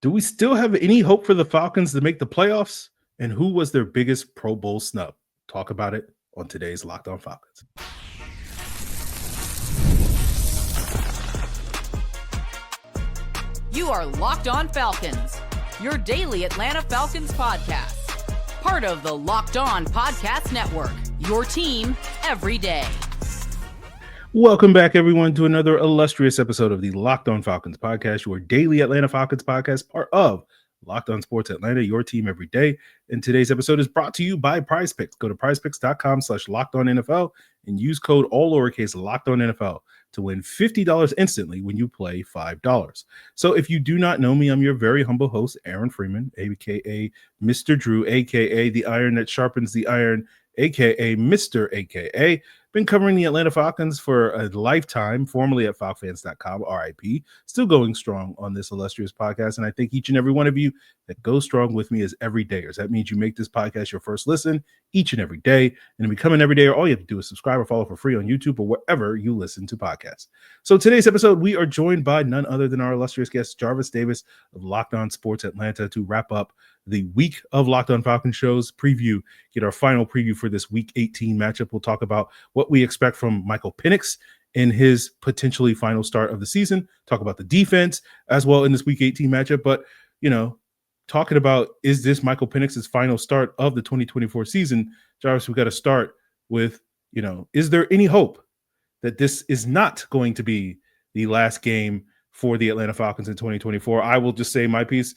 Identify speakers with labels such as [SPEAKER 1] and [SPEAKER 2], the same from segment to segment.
[SPEAKER 1] Do we still have any hope for the Falcons to make the playoffs? And who was their biggest Pro Bowl snub? Talk about it on today's Locked On Falcons.
[SPEAKER 2] You are Locked On Falcons, your daily Atlanta Falcons podcast. Part of the Locked On Podcast Network, your team every day.
[SPEAKER 1] Welcome back, everyone, to another illustrious episode of the Locked On Falcons podcast, your daily Atlanta Falcons podcast, part of Locked On Sports Atlanta, your team every day. And today's episode is brought to you by PrizePicks. Go to prizepicks.com/LockedOnNFL and use code all lowercase LockedOnNFL to win $50 instantly when you play $5. So if you do not know me, I'm your very humble host, Aaron Freeman, aka Mr. Drew, aka the iron that sharpens the iron, aka Mr. aka. Been covering the Atlanta Falcons for a lifetime, formerly at FalcFans.com, RIP. Still going strong on this illustrious podcast. And I thank each and every one of you that goes strong with me as everydayers. That means you make this podcast your first listen each and every day. And to become an everydayer, all you have to do is subscribe or follow for free on YouTube or wherever you listen to podcasts. So today's episode, we are joined by none other than our illustrious guest, Jarvis Davis of Locked On Sports Atlanta, to wrap up the week of Locked On Falcons shows, get our final preview for this Week 18 matchup. We'll talk about what we expect from Michael Penix in his potentially final start of the season, talk about the defense as well in this Week 18 matchup. But, talking about, is this Michael Penix's final start of the 2024 season? Jarvis, we got to start with, is there any hope that this is not going to be the last game for the Atlanta Falcons in 2024? I will just say my piece.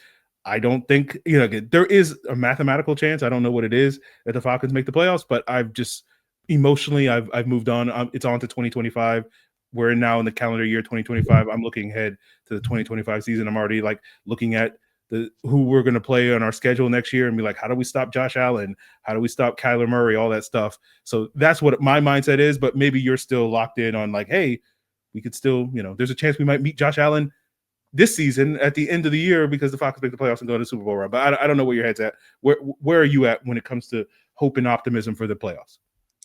[SPEAKER 1] I don't think, there is a mathematical chance. I don't know what it is that the Falcons make the playoffs, but I've just emotionally, I've moved on. It's on to 2025. We're now in the calendar year 2025. I'm looking ahead to the 2025 season. I'm already looking at who we're going to play on our schedule next year and be like, how do we stop Josh Allen? How do we stop Kyler Murray? All that stuff. So that's what my mindset is, but maybe you're still locked in on hey, we could still, there's a chance we might meet Josh Allen this season at the end of the year because the Falcons make the playoffs and go to the Super Bowl run. But I don't know where your head's at. Where are you at when it comes to hope and optimism for the playoffs?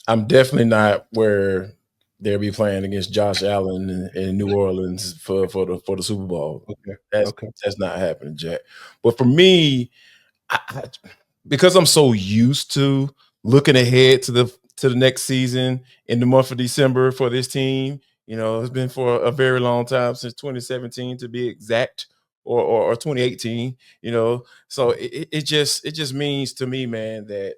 [SPEAKER 3] I'm definitely not where they'll be playing against Josh Allen in New Orleans for the Super Bowl. Okay. That's not happening, Jack. But for me, because I'm so used to looking ahead to the next season in the month of December for this team, it's been for a very long time, since 2017 to be exact, or 2018. So it just means to me, man, that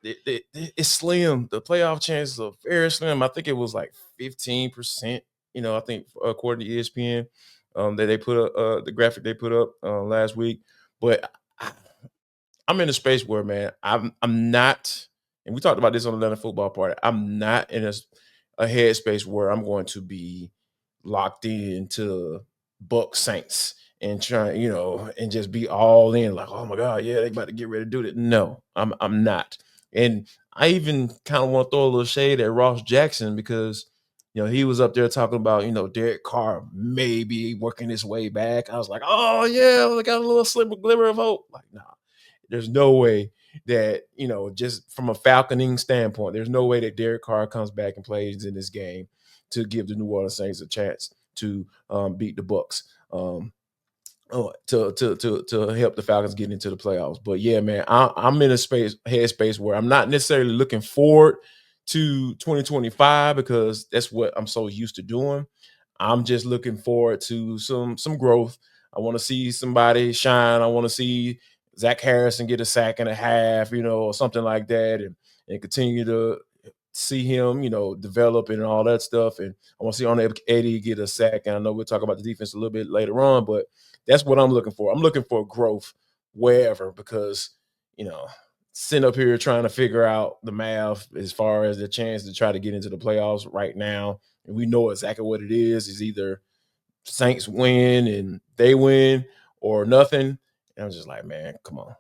[SPEAKER 3] it's slim. The playoff chances are very slim. I think it was 15%. I think according to ESPN, that they put up the graphic they put up last week. But I'm in a space where, man, I'm not, and we talked about this on the Atlanta Football Party. I'm not in a headspace where I'm going to be locked into Bucks Saints and try, and just be all in, oh my God, yeah, they about to get ready to do that. No, I'm not. And I even kind of want to throw a little shade at Ross Jackson because, he was up there talking about, Derek Carr may be working his way back. I was like, oh yeah, I got a little glimmer of hope. Nah, there's no way that, just from a Falconing standpoint, there's no way that Derek Carr comes back and plays in this game to give the New Orleans Saints a chance to beat the Bucks. To help the Falcons get into the playoffs. But yeah, man, I'm in a headspace where I'm not necessarily looking forward to 2025 because that's what I'm so used to doing. I'm just looking forward to some growth. I want to see somebody shine. I want to see Zach Harrison get a sack and a half, or something like that, and continue to see him, develop and all that stuff. And I want to see Arnold Ebiketie get a sack. And I know we'll talk about the defense a little bit later on, but that's what I'm looking for. I'm looking for growth wherever because, sitting up here trying to figure out the math as far as the chance to try to get into the playoffs right now. And we know exactly what it is either Saints win and they win or nothing. And I'm just like, man, come on.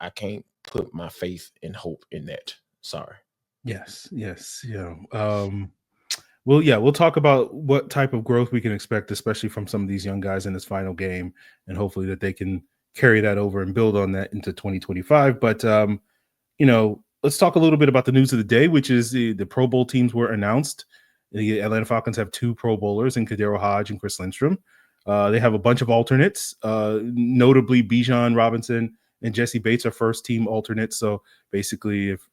[SPEAKER 3] I can't put my faith and hope in that. Sorry.
[SPEAKER 1] Yes. Yeah. We'll talk about what type of growth we can expect, especially from some of these young guys in this final game, and hopefully that they can carry that over and build on that into 2025. But, let's talk a little bit about the news of the day, which is the Pro Bowl teams were announced. The Atlanta Falcons have 2 Pro Bowlers in Kadero Hodge and Chris Lindstrom. They have a bunch of alternates, notably Bijan Robinson and Jesse Bates are first team alternates. So basically, if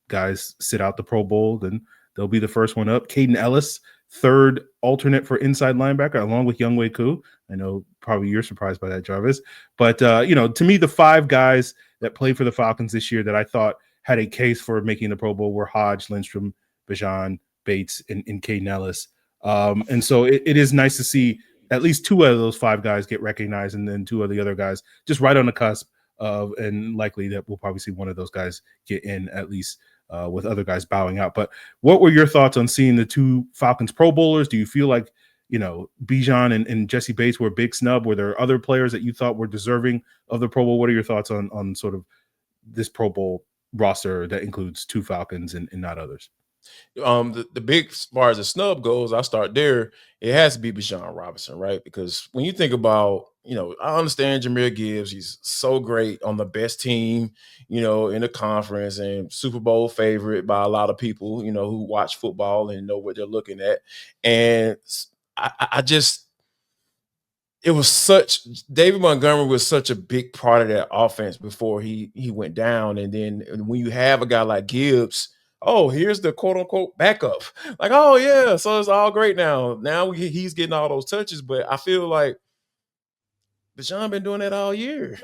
[SPEAKER 1] guys sit out the Pro Bowl, then they'll be the first one up. Caden Ellis, third alternate for inside linebacker, along with Younghoe Koo. I know probably you're surprised by that, Jarvis. But, to me, the five guys that played for the Falcons this year that I thought had a case for making the Pro Bowl were Hodge, Lindstrom, Bijan, Bates, and Caden Ellis. And so it is nice to see at least two out of those five guys get recognized, and then two of the other guys just right on the cusp of, and likely that we'll probably see one of those guys get in at least with other guys bowing out. But what were your thoughts on seeing the two Falcons Pro Bowlers? Do you feel like, Bijan and Jesse Bates were a big snub? Were there other players that you thought were deserving of the Pro Bowl? What are your thoughts on sort of this Pro Bowl roster that includes two Falcons and not others?
[SPEAKER 3] The big, as far as the snub goes, I'll start there. It has to be Bijan Robinson, right? Because when you think about, I understand Jahmyr Gibbs, he's so great on the best team, in the conference and Super Bowl favorite by a lot of people, who watch football and know what they're looking at. And I just, it was such, David Montgomery was such a big part of that offense before he went down. And then when you have a guy like Gibbs, oh, here's the quote unquote backup. Like, oh yeah, so it's all great now. Now he's getting all those touches, but I feel like Bijan been doing that all year.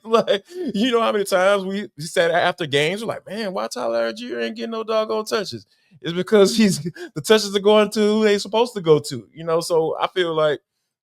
[SPEAKER 3] Like, how many times we sat after games, we're like, man, why Tyler Algier ain't getting no doggone touches? It's because the touches are going to who they supposed to go to. So I feel like,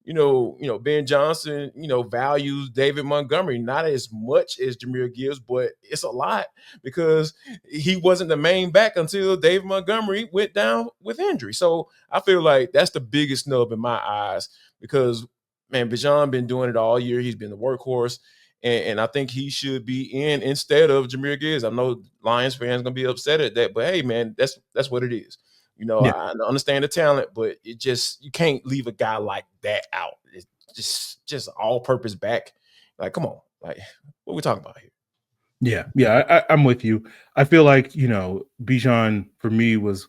[SPEAKER 3] Ben Johnson, values David Montgomery not as much as Jahmyr Gibbs, but it's a lot because he wasn't the main back until David Montgomery went down with injury. So I feel like that's the biggest snub in my eyes because, man, Bijan been doing it all year. He's been the workhorse, and I think he should be in instead of Jahmyr Gibbs. I know Lions fans going to be upset at that, but hey, man, that's what it is. Yeah. I understand the talent, but it just, you can't leave a guy like that out. It's just all-purpose back. Like, come on. Like, what are we talking about here?
[SPEAKER 1] Yeah, I'm with you. I feel like, Bijan, for me, was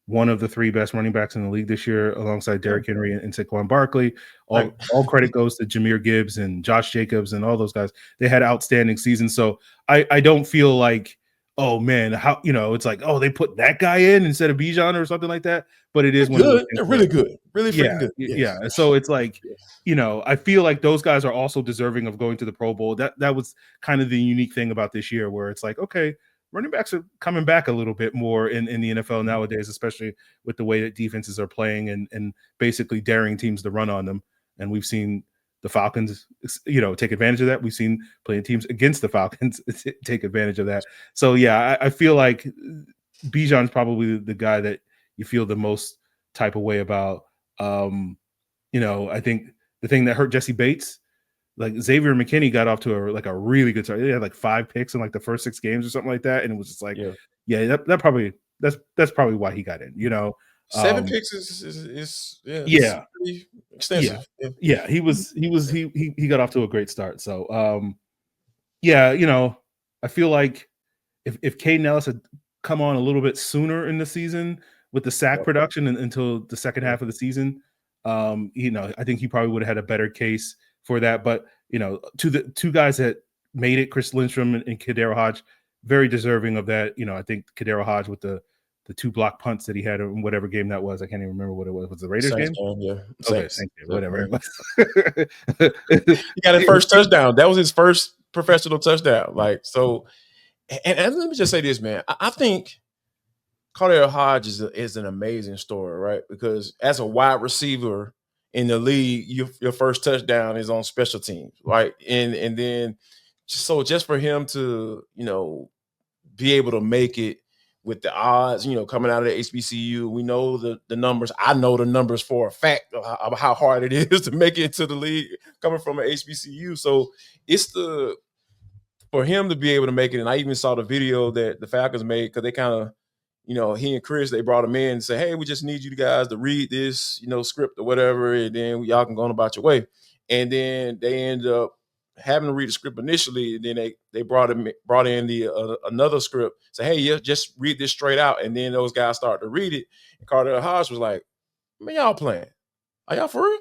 [SPEAKER 1] one of the three best running backs in the league this year, alongside Derrick Henry and Saquon Barkley. All credit goes to Jahmyr Gibbs and Josh Jacobs and all those guys. They had outstanding seasons. So I don't feel like, oh man, how it's like, oh, they put that guy in instead of Bijan or something like that. But it is one of those things.
[SPEAKER 3] They're really good, really freaking good.
[SPEAKER 1] Yes. Yeah. So it's like, I feel like those guys are also deserving of going to the Pro Bowl. That was kind of the unique thing about this year, where it's like, okay, running backs are coming back a little bit more in the NFL nowadays, especially with the way that defenses are playing and basically daring teams to run on them. And we've seen the Falcons, take advantage of that. We've seen playing teams against the Falcons take advantage of that. So, yeah, I feel like Bijan's probably the guy that you feel the most type of way about. I think the thing that hurt Jesse Bates, like Xavier McKinney got off to a really good start. He had like 5 picks in like the first 6 games or something like that. And it was just like, that's probably why he got in,
[SPEAKER 3] 7 picks is pretty extensive.
[SPEAKER 1] Yeah. He got off to a great start. So, I feel like if Caden Ellis had come on a little bit sooner in the season with the sack production until the second half of the season, I think he probably would have had a better case for that. But, to the two guys that made it, Chris Lindstrom and Kadero Hodge, very deserving of that. I think Kadero Hodge with the 2 block punts that he had in whatever game that was. I can't even remember what it was. Was it the Raiders game?
[SPEAKER 3] Yeah.
[SPEAKER 1] Okay, thank you. Whatever.
[SPEAKER 3] He got his first touchdown. That was his first professional touchdown. Like, so, and let me just say this, man. I think Kadero Hodge is an amazing story, right? Because as a wide receiver in the league, your first touchdown is on special teams, right? And then just for him to, be able to make it with the odds, coming out of the HBCU, we know the numbers. I know the numbers for a fact of how hard it is to make it to the league coming from an HBCU. So it's for him to be able to make it. And I even saw the video that the Falcons made, because they kind of, he and Chris, they brought him in and said, hey, we just need you guys to read this, script or whatever, and then y'all can go on about your way. And then they end up having to read the script initially, and then they brought in the another script, say, hey, just read this straight out. And then those guys started to read it, and Kadero Hodge was like, man, y'all playing. are y'all for real?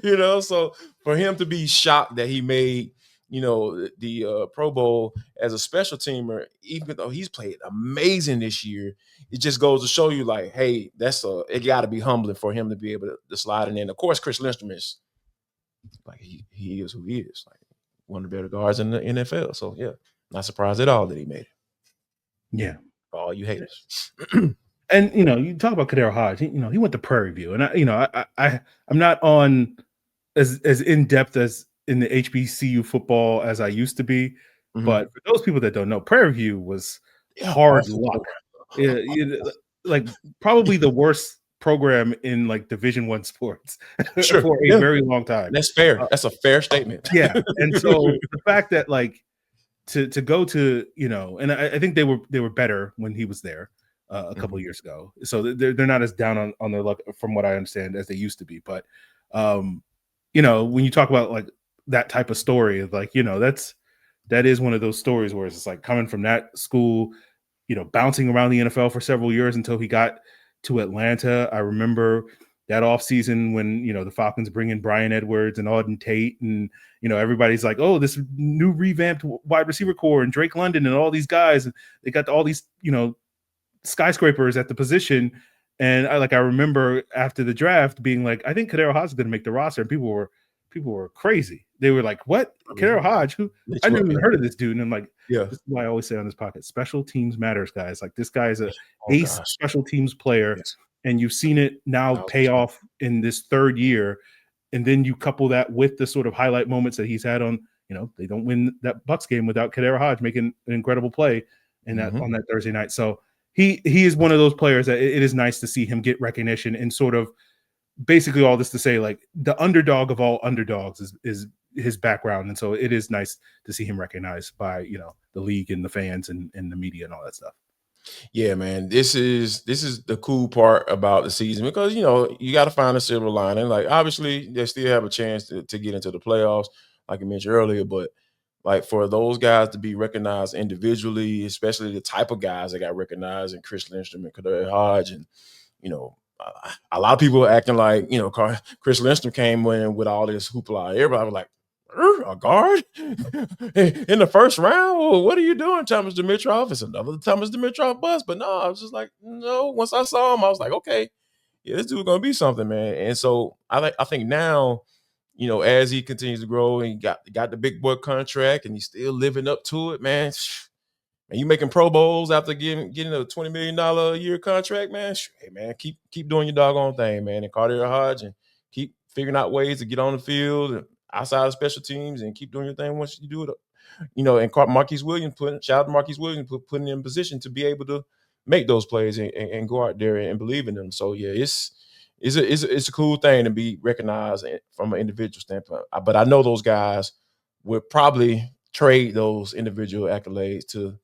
[SPEAKER 3] You know, so for him to be shocked that he made, you know, the Pro Bowl as a special teamer, even though he's played amazing this year, it just goes to show you, like, hey, it got to be humbling for him to be able to slide in. And of course, Chris Lindstrom is like he is who he is, like one of the better guards in the NFL. So yeah, not surprised at all that he made it.
[SPEAKER 1] Yeah,
[SPEAKER 3] for all you haters.
[SPEAKER 1] And you know, you talk about Kadero Hodge. He went to Prairie View, and I'm not on as in depth as in the HBCU football as I used to be. Mm-hmm. But for those people that don't know, Prairie View was hard luck. Like probably the worst program in like Division I sports for a very long time.
[SPEAKER 3] That's fair. That's a fair statement.
[SPEAKER 1] Yeah, and so the fact that like to go to, you know, and I think they were better when he was there. A couple of years ago, so they're not as down on their luck, from what I understand, as they used to be. But you know, when you talk about like that type of story, like, you know, that is one of those stories where it's like coming from that school, you know, bouncing around the NFL for several years until he got to Atlanta. I remember that offseason when, you know, the Falcons bring in Bryan Edwards and Auden Tate, and, you know, everybody's like, oh, this new revamped wide receiver core and Drake London and all these guys, and they got all these, you know, skyscrapers at the position. And I remember after the draft being like, I think Kadero Hodge is going to make the roster, and people were crazy. They were like, what? Kadero Hodge? Who? I never even heard of this dude. And I'm like, yeah, this is why I always say on this podcast, special teams matters, guys. Like, this guy is a ace special teams player. Yes. And you've seen it now pay off in this third year. And then you couple that with the sort of highlight moments that he's had on, you know, they don't win that Bucs game without Kadero Hodge making an incredible play in that on that Thursday night. So he is one of those players that it is nice to see him get recognition, and sort of basically all this to say, like, the underdog of all underdogs is his background. And so it is nice to see him recognized by, you know, the league and the fans and the media and all that stuff.
[SPEAKER 3] Yeah, man, this is the cool part about the season, because, you know, you got to find a silver lining. Like, obviously they still have a chance to get into the playoffs, like I mentioned earlier, but like for those guys to be recognized individually, especially the type of guys that got recognized, and Chris Lindstrom and Kadero Hodge, and, you know, a lot of people acting like, you know, Chris Lindstrom came in with all this hoopla. Everybody was like, a guard in the first round? Well, what are you doing, Thomas Dimitroff? It's another Thomas Dimitroff bust. But no, I was just like, no. Once I saw him, I was like, okay, yeah, this dude's gonna be something, man. And so I think now, you know, as he continues to grow and he got the big boy contract and he's still living up to it, man. And you making Pro Bowls after getting a $20 million a year contract, man. Hey, man, keep doing your doggone thing, man. And Kadero Hodge, and keep figuring out ways to get on the field and outside of special teams, and keep doing your thing once you do it. You know, and Marquise Williams, shout out to Marquise Williams, putting in position to be able to make those plays and go out there and believe in them. So yeah, it's a cool thing to be recognized from an individual standpoint. But I know those guys would probably trade those individual accolades to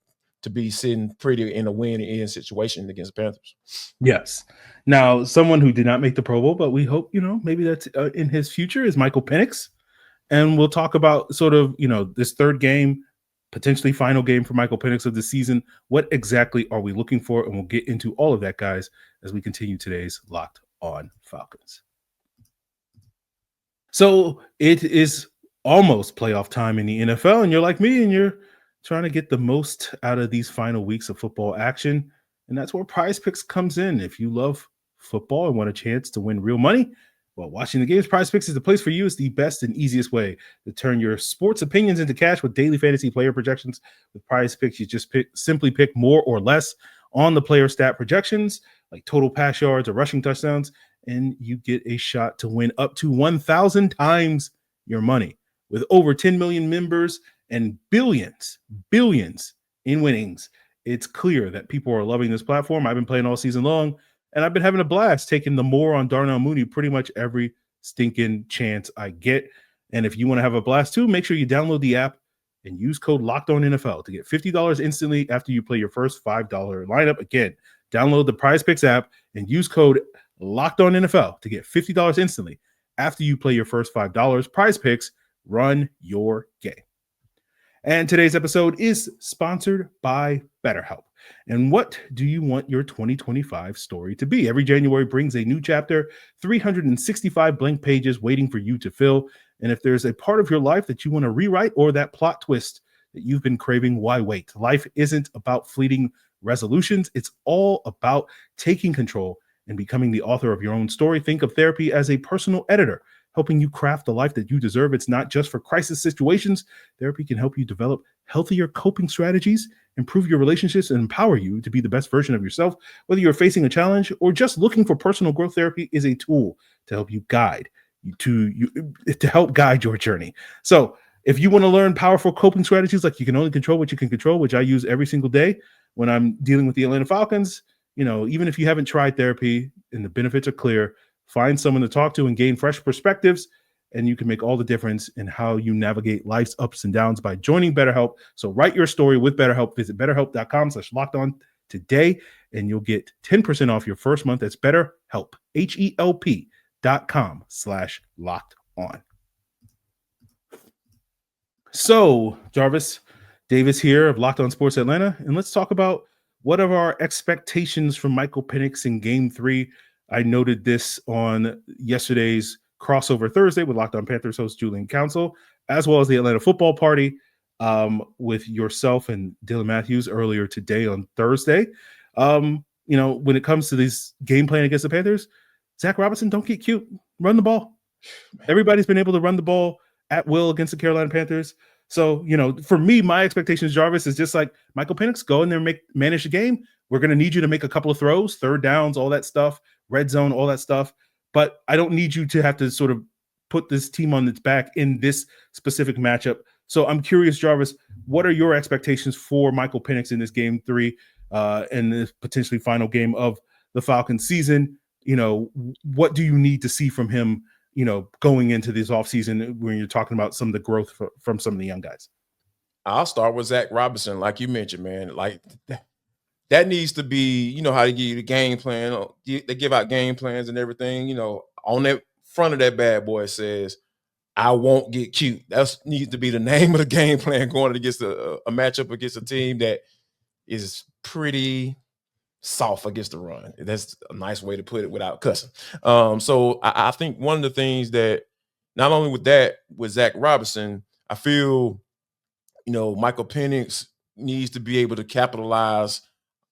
[SPEAKER 3] be sitting pretty in a win-in situation against the Panthers.
[SPEAKER 1] Yes. Now, someone who did not make the Pro Bowl, but we hope, you know, maybe that's in his future, is Michael Penix. And we'll talk about sort of, you know, this third game, potentially final game for Michael Penix of the season. What exactly are we looking for? And we'll get into all of that, guys, as we continue today's Locked On Falcons. So it is almost playoff time in the NFL, and you're like me, and you're trying to get the most out of these final weeks of football action. And that's where PrizePicks comes in. If you love football and want a chance to win real money, well, watching the games, PrizePicks is the place for you. It's the best and easiest way to turn your sports opinions into cash with daily fantasy player projections. With PrizePicks, you just simply pick more or less on the player stat projections, like total pass yards or rushing touchdowns, and you get a shot to win up to 1,000 times your money. With over 10 million members and billions in winnings, it's clear that people are loving this platform. I've been playing all season long, and I've been having a blast taking the more on Darnell Mooney pretty much every stinking chance I get. And if you want to have a blast too, make sure you download the app and use code LOCKEDONNFL to get $50 instantly after you play your first $5 lineup. Again, download the PrizePicks app and use code LOCKEDONNFL to get $50 instantly after you play your first $5. PrizePicks, run your game. And today's episode is sponsored by BetterHelp. And what do you want your 2025 story to be? Every January brings a new chapter, 365 blank pages waiting for you to fill. And if there's a part of your life that you want to rewrite or that plot twist that you've been craving, why wait? Life isn't about fleeting resolutions. It's all about taking control and becoming the author of your own story. Think of therapy as a personal editor, helping you craft the life that you deserve. It's not just for crisis situations. Therapy can help you develop healthier coping strategies, improve your relationships, and empower you to be the best version of yourself. Whether you're facing a challenge or just looking for personal growth, therapy is a tool to help you to help guide your journey. So if you want to learn powerful coping strategies like you can only control what you can control, which I use every single day when I'm dealing with the Atlanta Falcons, even if you haven't tried therapy and the benefits are clear, find someone to talk to and gain fresh perspectives, and you can make all the difference in how you navigate life's ups and downs by joining BetterHelp. So write your story with BetterHelp. Visit BetterHelp.com/lockedon today, and you'll get 10% off your first month. That's BetterHelp, HELP.com/lockedon. So, Jarvis Davis here of Locked On Sports Atlanta, and let's talk about what are our expectations from Michael Penix in Game 3. I noted this on yesterday's crossover Thursday with Locked On Panthers host Julian Council, as well as the Atlanta Football Party with yourself and Dylan Matthews earlier today on Thursday. When it comes to this game plan against the Panthers, Zach Robinson, don't get cute. Run the ball. Everybody's been able to run the ball at will against the Carolina Panthers. So, for me, my expectations, Jarvis, is just like Michael Penix, go in there and manage the game. We're going to need you to make a couple of throws, third downs, all that stuff, red zone, all that stuff. But I don't need you to have to sort of put this team on its back in this specific matchup. So I'm curious, Jarvis, what are your expectations for Michael Penix in this Game 3 and this potentially final game of the Falcons season? What do you need to see from him, going into this offseason when you're talking about some of the growth from some of the young guys?
[SPEAKER 3] I'll start with Zach Robinson, like you mentioned, man. Like that needs to be, how they give you the game plan. They give out game plans and everything. On that front of that bad boy says, "I won't get cute." That needs to be the name of the game plan going against a matchup against a team that is pretty soft against the run. That's a nice way to put it without cussing. So I think one of the things that not only with Zach Robinson, I feel, Michael Penix needs to be able to capitalize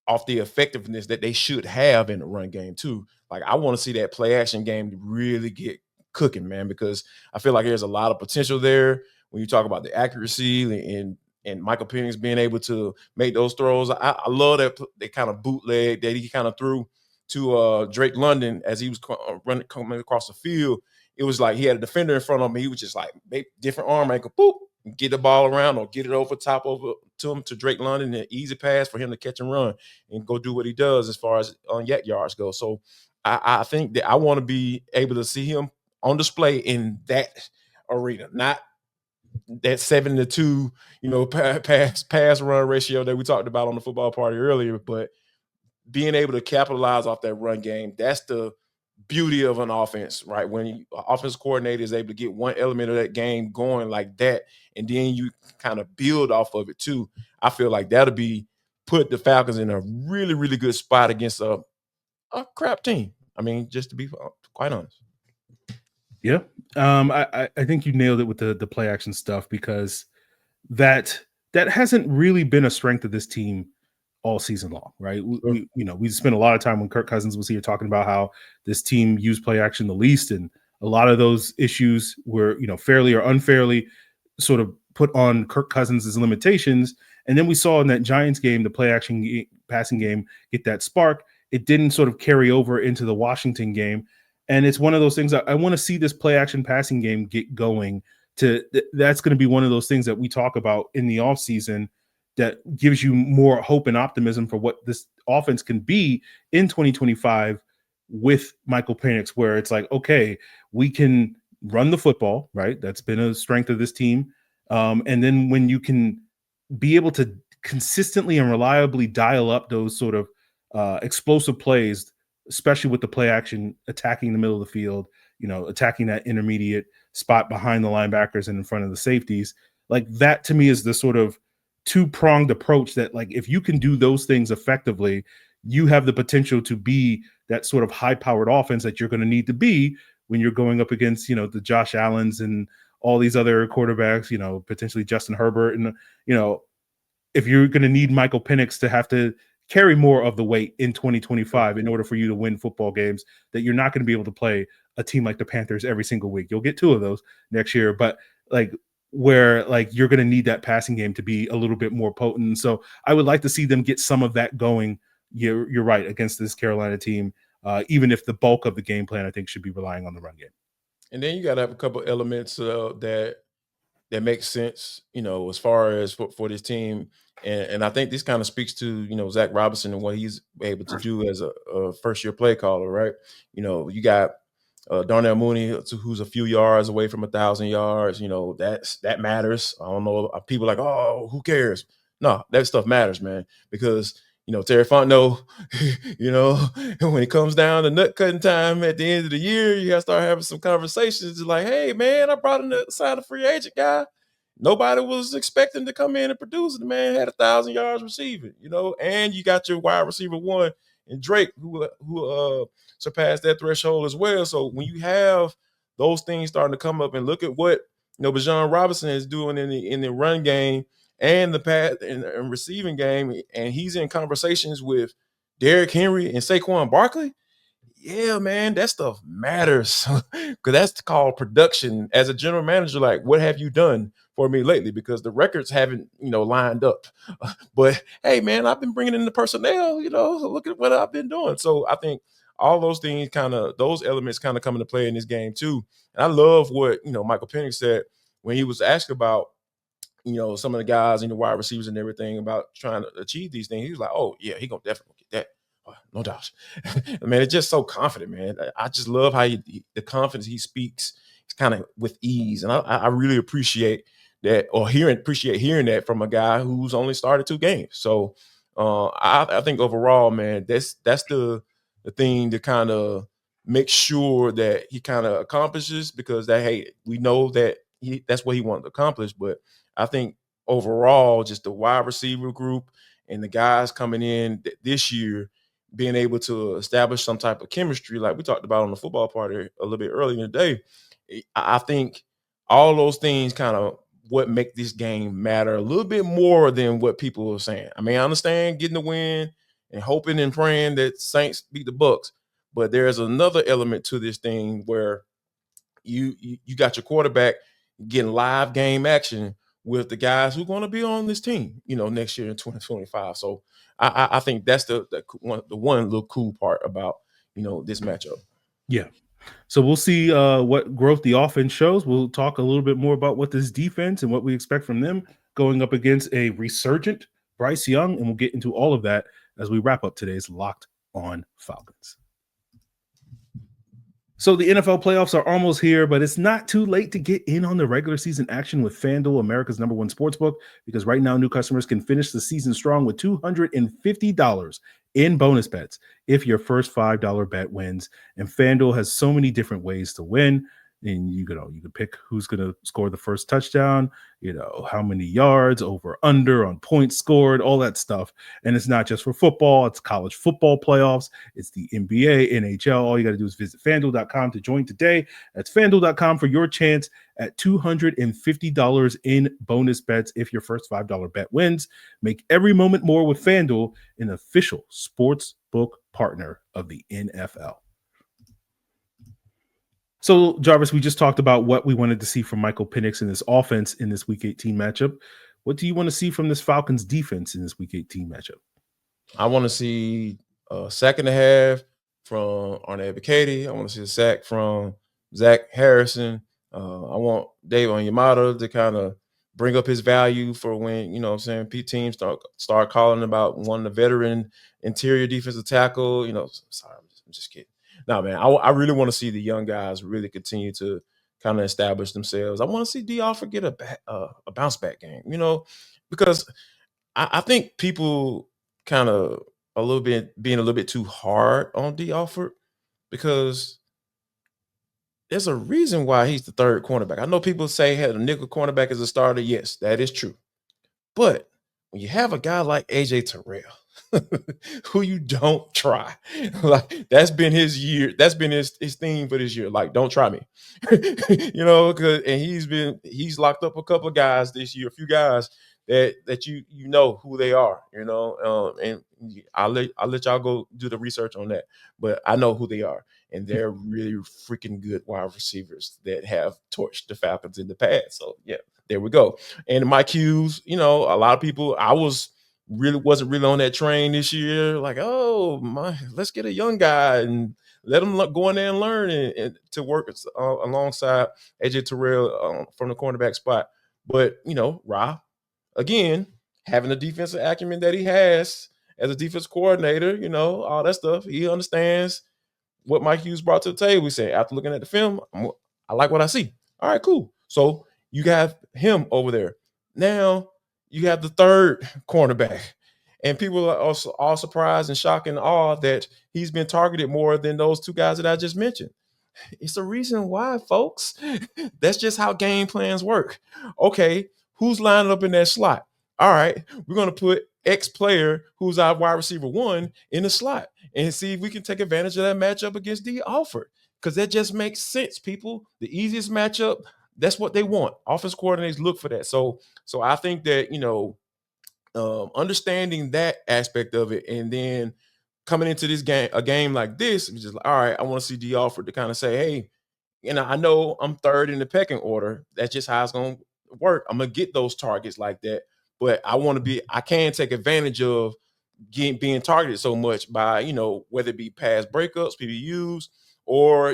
[SPEAKER 3] off the effectiveness that they should have in the run game too. Like I want to see that play action game really get cooking, man, because I feel like there's a lot of potential there when you talk about the accuracy and Michael Penix being able to make those throws. I love that kind of bootleg that he kind of threw to Drake London as he was coming across the field. It was like he had a defender in front of him. He was just like different arm angle, boop, get the ball around or get it over to him to Drake London, an easy pass for him to catch and run and go do what he does as far as on yak yards go. So I think that I want to be able to see him on display in that arena, not that 7-2, pass run ratio that we talked about on the football party earlier, but being able to capitalize off that run game, that's the beauty of an offense, right? When offense coordinator is able to get one element of that game going like that, and then you kind of build off of it too. I feel like that'll put the Falcons in a really, really good spot against a crap team. I mean, just to be quite honest.
[SPEAKER 1] Yeah. I think you nailed it with the play action stuff, because that hasn't really been a strength of this team all season long, right? We spent a lot of time when Kirk Cousins was here talking about how this team used play action the least, and a lot of those issues were, fairly or unfairly sort of put on Kirk Cousins' limitations. And then we saw in that Giants game, the play action passing game, get that spark. It didn't sort of carry over into the Washington game. And it's one of those things I want to see this play action passing game get going. That's going to be one of those things that we talk about in the offseason that gives you more hope and optimism for what this offense can be in 2025 with Michael Penix, where it's like, okay, we can run the football, right? That's been a strength of this team. And then when you can be able to consistently and reliably dial up those sort of explosive plays, especially with the play action, attacking the middle of the field, attacking that intermediate spot behind the linebackers and in front of the safeties, like that to me is the sort of two-pronged approach that, like, if you can do those things effectively, you have the potential to be that sort of high-powered offense that you're going to need to be when you're going up against, the Josh Allens and all these other quarterbacks, potentially Justin Herbert. And, if you're going to need Michael Penix to have to carry more of the weight in 2025 in order for you to win football games, that you're not going to be able to play a team like the Panthers every single week. You'll get 2 of those next year, but where you're going to need that passing game to be a little bit more potent. So I would like to see them get some of that going. You're right, against this Carolina team, even if the bulk of the game plan, I think, should be relying on the run game. And
[SPEAKER 3] then you got to have a couple elements that makes sense, as far as for this team. And I think this kind of speaks to, Zach Robinson and what he's able to do as a first-year play caller, right? You got Darnell Mooney, who's a few yards away from 1,000 yards. That matters. I don't know. People are like, oh, who cares? No, that stuff matters, man, because Terry Fontenot, when it comes down to nut cutting time at the end of the year, you got to start having some conversations. It's like, hey, man, I brought in the side of free agent guy. Nobody was expecting to come in and produce. The man had 1,000 yards receiving, and you got your wide receiver 1 and Drake, who surpassed that threshold as well. So when you have those things starting to come up, and look at what Bijan Robinson is doing in the run game and the pass and receiving game, and he's in conversations with Derrick Henry and Saquon Barkley. Yeah, man, that stuff matters, because that's called production. As a general manager, like, what have you done for me lately? Because the records haven't, lined up. But hey, man, I've been bringing in the personnel. Look at what I've been doing. So I think all those things those elements kind of come into play in this game too. And I love what Michael Penix said when he was asked about some of the guys and the wide receivers and everything about trying to achieve these things. He was like, oh yeah, he gonna definitely get that. Oh, no doubt. Man, it's just so confident, man. I just love how the confidence he speaks. It's kind of with ease. And I really appreciate that, or appreciate hearing that from a guy who's only started 2 games. So I think overall, man, that's the thing to kind of make sure that he kind of accomplishes, because we know that that's what he wanted to accomplish. But I think overall, just the wide receiver group and the guys coming in this year, being able to establish some type of chemistry, like we talked about on the football party a little bit earlier in the day. I think all those things kind of what make this game matter a little bit more than what people are saying. I mean, I understand getting the win and hoping and praying that Saints beat the Bucks, but there's another element to this thing where you got your quarterback getting live game action with the guys who are going to be on this team, next year in 2025. So I think that's the one little cool part about, this matchup.
[SPEAKER 1] Yeah. So we'll see what growth the offense shows. We'll talk a little bit more about what this defense and what we expect from them going up against a resurgent Bryce Young, and we'll get into all of that as we wrap up today's Locked On Falcons. So the NFL playoffs are almost here, but it's not too late to get in on the regular season action with FanDuel, America's #1 sportsbook, because right now new customers can finish the season strong with $250 in bonus bets if your first $5 bet wins. And FanDuel has so many different ways to win. And you can pick who's going to score the first touchdown, how many yards, over, under on points scored, all that stuff. And it's not just for football. It's college football playoffs. It's the NBA, NHL. All you got to do is visit FanDuel.com to join today. That's FanDuel.com for your chance at $250 in bonus bets if your first $5 bet wins. Make every moment more with FanDuel, an official sports book partner of the NFL. So, Jarvis, we just talked about what we wanted to see from Michael Penix in this offense in this Week 18 matchup. What do you want to see from this Falcons defense in this Week 18 matchup?
[SPEAKER 3] I want to see a sack and a half from Arnold Ebiketie. I want to see a sack from Zach Harrison. I want Dave Onyemata to kind of bring up his value for when, teams start calling about one of the veteran interior defensive tackle. Sorry, I'm just kidding. No, man, I really want to see the young guys really continue to kind of establish themselves. I want to see Dee Alford get a bounce back game, because I think people kind of being a little bit too hard on Dee Alford, because there's a reason why he's the third cornerback. I know people say had a nickel cornerback as a starter. Yes, that is true. But when you have a guy like AJ Terrell, who you don't try, like that's been his year. That's been his theme for this year. Like, don't try me, because and he's locked up a couple of guys this year, a few guys that you know who they are, and I'll let y'all go do the research on that, but I know who they are, and they're really freaking good wide receivers that have torched the Falcons in the past. So yeah, there we go. And Mike Hughes, a lot of people, wasn't really on that train this year. Like, let's get a young guy and let him go in there and learn and to work alongside AJ Terrell from the cornerback spot. But Ra, again, having the defensive acumen that he has as a defense coordinator, all that stuff, he understands what Mike Hughes brought to the table. We say, after looking at the film, I like what I see. All right, cool. So you got him over there. Now you have the third cornerback. And people are also all surprised and shocked and awe that he's been targeted more than those two guys that I just mentioned. It's the reason why, folks. That's just how game plans work. Okay, who's lining up in that slot? All right, we're going to put X player, who's our wide receiver 1, in the slot and see if we can take advantage of that matchup against Dee Alford, because that just makes sense, people. The easiest matchup, that's what they want. Offense coordinators look for that. So I think that, understanding that aspect of it, and then coming into this game, a game like this, it's just like, all right, I want to see Dee Alford to kind of say, hey, I know I'm third in the pecking order. That's just how it's going to work. I'm going to get those targets like that. But I can take advantage of being targeted so much by, whether it be pass breakups, PBUs, or,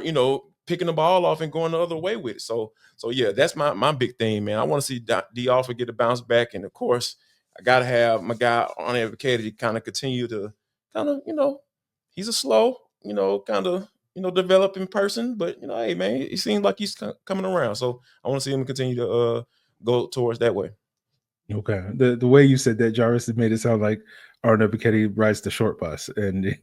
[SPEAKER 3] picking the ball off and going the other way with it. So yeah, that's my big thing, man. I want to see Dee Alford get a bounce back. And of course, I got to have my guy Arnold to kind of continue to he's a slow, developing person, but hey, man, it seems like he's coming around. So I want to see him continue to go towards that way.
[SPEAKER 1] Okay. The way you said that, Jarvis, it made it sound like Arnold Ebiketie rides the short bus, and he's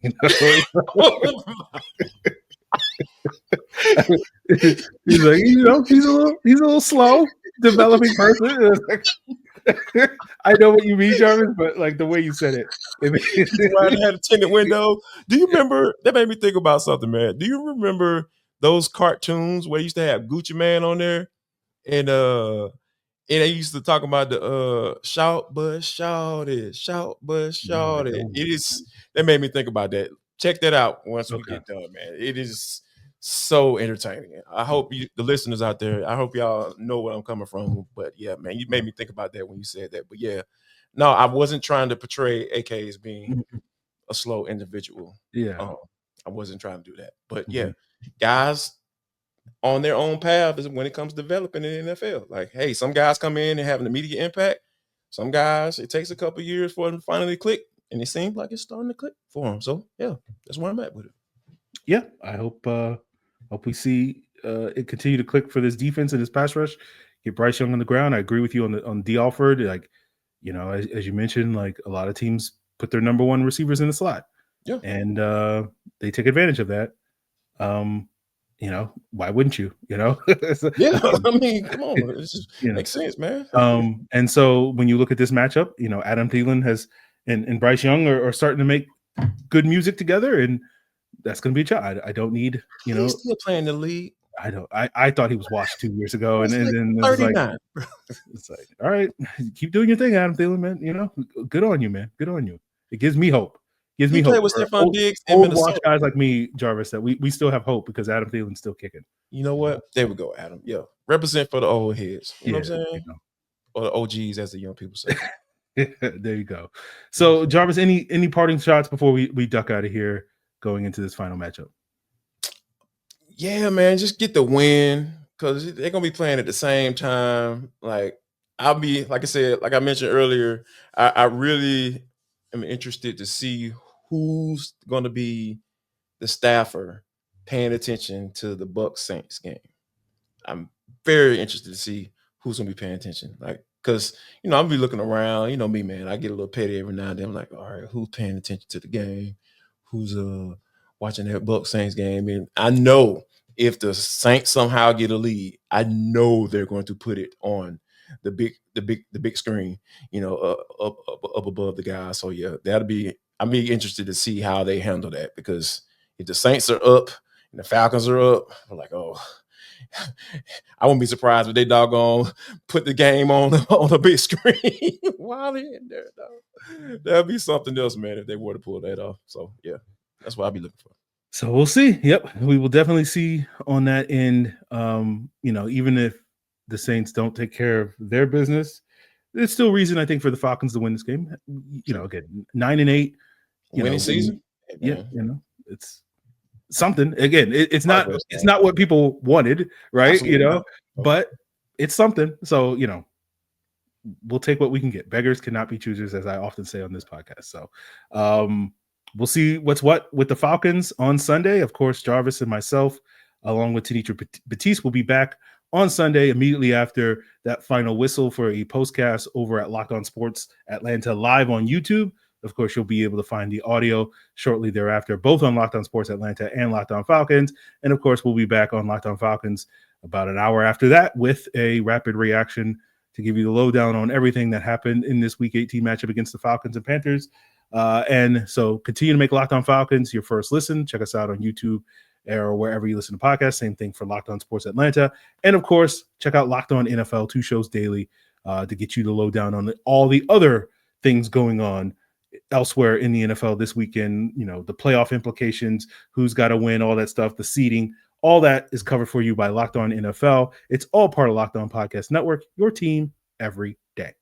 [SPEAKER 1] like, he's a little slow developing person. I know what you mean, Jarvis, but like the way you said it,
[SPEAKER 3] had a tinted window. Do you remember? That made me think about something, man. Do you remember those cartoons where you used to have Gucci Man on there, and they used to talk about the shout but shout it. That made me think about that. Check that out once we get done, man. It is so entertaining. I hope the listeners out there, I hope y'all know where I'm coming from. But yeah, man, you made me think about that when you said that. But yeah, no, I wasn't trying to portray AK as being a slow individual.
[SPEAKER 1] Yeah.
[SPEAKER 3] I wasn't trying to do that. But yeah, guys on their own path is when it comes to developing in the NFL. Like, hey, some guys come in and have an immediate impact. Some guys, it takes a couple of years for them to finally click, and it seems like it's starting to click for them. So yeah, that's where I'm at with it.
[SPEAKER 1] Yeah, I hope we see it continue to click for this defense and this pass rush. Get Bryce Young on the ground. I agree with you on Dee Alford. Like, as you mentioned, like a lot of teams put their number one receivers in the slot.
[SPEAKER 3] Yeah,
[SPEAKER 1] and they take advantage of that. Why wouldn't you?
[SPEAKER 3] Yeah, I mean, come on, it just makes sense, man.
[SPEAKER 1] And so when you look at this matchup, Adam Thielen and Bryce Young are starting to make good music together, and that's going to be a challenge. I don't need,
[SPEAKER 3] He's still playing the league.
[SPEAKER 1] I thought he was washed 2 years ago, and then it was like, it's like, all right, keep doing your thing, Adam Thielen, man. Good on you, man. Good on you. It gives me hope. Gives me hope.
[SPEAKER 3] With Stephon Diggs
[SPEAKER 1] and old watch guys like me, Jarvis, that we still have hope because Adam Thielen's still kicking.
[SPEAKER 3] You know what? There we go, Adam. Yeah, represent for the old heads. You know what I'm saying? Or the OGs, as the young people say.
[SPEAKER 1] There you go. So, Jarvis, any parting shots before we duck out of here going into this final matchup?
[SPEAKER 3] Yeah, man, just get the win because they're gonna be playing at the same time. Like, I'll be, like I said, like I mentioned earlier, I really am interested to see who's gonna be the staffer paying attention to the Bucs Saints game. I'm very interested to see who's gonna be paying attention. Like, because I'll be looking around, me, man. I get a little petty every now and then. I'm like, all right, who's paying attention to the game? Who's watching that Bucs Saints game? And I know if the Saints somehow get a lead, I know they're going to put it on the big screen, up above the guys. So yeah, I'm be interested to see how they handle that, because if the Saints are up and the Falcons are up, I'm like, oh, I wouldn't be surprised if they doggone put the game on a big screen while they're in there. That'd be something else, man, if they were to pull that off. So yeah, that's what I'd be looking for.
[SPEAKER 1] So we'll see. Yep, we will definitely see on that end. Even if the Saints don't take care of their business, there's still reason, I think, for the Falcons to win this game. Again, 9-8,
[SPEAKER 3] winning season.
[SPEAKER 1] Yeah, it's something. Again, it's not what people wanted, right?
[SPEAKER 3] Absolutely.
[SPEAKER 1] But it's something. So we'll take what we can get. Beggars cannot be choosers, as I often say on this podcast. So we'll see what's what with the Falcons on Sunday. Of course, Jarvis and myself, along with Tenitra Batiste, will be back on Sunday immediately after that final whistle for a postcast over at Locked On Sports Atlanta live on YouTube. Of course, you'll be able to find the audio shortly thereafter, both on Locked On Sports Atlanta and Locked On Falcons. And of course, we'll be back on Locked On Falcons about an hour after that with a rapid reaction to give you the lowdown on everything that happened in this Week 18 matchup against the Falcons and Panthers. And so continue to make Locked On Falcons your first listen. Check us out on YouTube or wherever you listen to podcasts. Same thing for Locked On Sports Atlanta. And of course, check out Locked On NFL, 2 shows daily to get you the lowdown on all the other things going on elsewhere in the NFL this weekend. The playoff implications, who's got to win, all that stuff, the seeding, all that is covered for you by Locked On NFL. It's all part of Locked On Podcast Network, your team every day.